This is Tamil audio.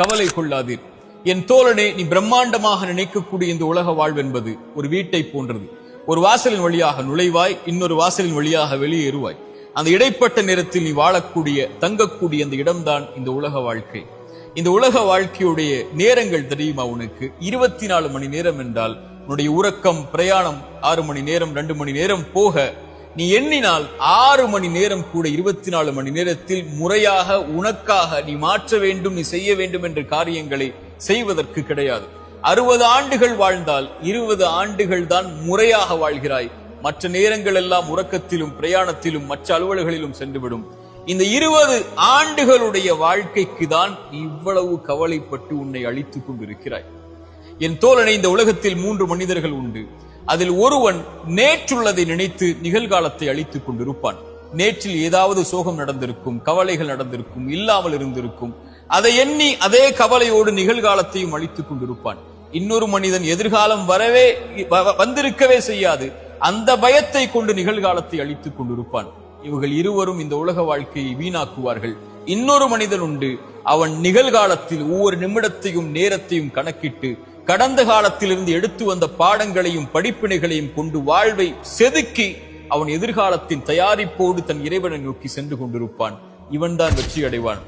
கவலை கொள்ளாதீர். என் தோழனே, நீ பிரம்மாண்டமாக நினைக்கக்கூடிய இந்த உலக வாழ்வென்பது ஒரு வீட்டை போன்றது. ஒரு வாசலின் வழியாக நுழைவாய், இன்னொரு வாசலின் வழியாக வெளியேறுவாய். அந்த இடைப்பட்ட நேரத்தில் நீ வாழக்கூடிய தங்கக்கூடிய அந்த இடம்தான் இந்த உலக வாழ்க்கை. இந்த உலக வாழ்க்கையுடைய நேரங்கள் தெரியுமா உனக்கு? 24 மணி நேரம் என்றால் உன்னுடைய உறக்கம், பிரயாணம் 6 மணி நேரம், 2 மணி நேரம் போக நீ எண்ணினால் 6 மணி நேரம் கூட 24 மணி நேரத்தில் முறையாக உனக்காக நீ மாற்ற வேண்டும், நீ செய்ய வேண்டும் என்ற காரியங்களை செய்வதற்கு கிடையாது. 60 ஆண்டுகள் வாழ்ந்தால் 20 ஆண்டுகள் தான் முறையாக வாழ்கிறாய். மற்ற நேரங்கள் எல்லாம் உறக்கத்திலும், பிரயாணத்திலும், மற்ற அலுவல்களிலும் சென்றுவிடும். இந்த 20 ஆண்டுகளுடைய வாழ்க்கைக்கு தான் இவ்வளவு கவலைப்பட்டு உன்னை அழித்துக் கொண்டிருக்கிறாய். என் தோழனை, இந்த உலகத்தில் 3 மனிதர்கள் உண்டு. அதில் ஒருவன் நேற்றுள்ளதை நினைத்து நிகழ்காலத்தை அழித்துக் கொண்டிருப்பான். நேற்றில் ஏதாவது சோகம் நடந்திருக்கும், கவலைகள் நடந்திருக்கும், இல்லாமல் இருந்திருக்கும். அதை எண்ணி அதே கவலையோடு நிகழ்காலத்தையும் அழித்துக் கொண்டிருப்பான். இன்னொரு மனிதன் எதிர்காலம் வந்திருக்கவே செய்யாது, அந்த பயத்தை கொண்டு நிகழ்காலத்தை அழித்துக் கொண்டிருப்பான். இவர்கள் இருவரும் இந்த உலக வாழ்க்கையை வீணாக்குவார்கள். இன்னொரு மனிதன் உண்டு, அவன் நிகழ்காலத்தில் ஒவ்வொரு நிமிடத்தையும் நேரத்தையும் கணக்கிட்டு கடந்த காலத்திலிருந்து எடுத்து வந்த பாடங்களையும் படிப்பினைகளையும் கொண்டு வாழ்வை செதுக்கி அவன் எதிர்காலத்தின் தயாரிப்போடு தன் இறைவனை நோக்கி சென்று கொண்டிருப்பான். இவன்தான் வெற்றி அடைவான்.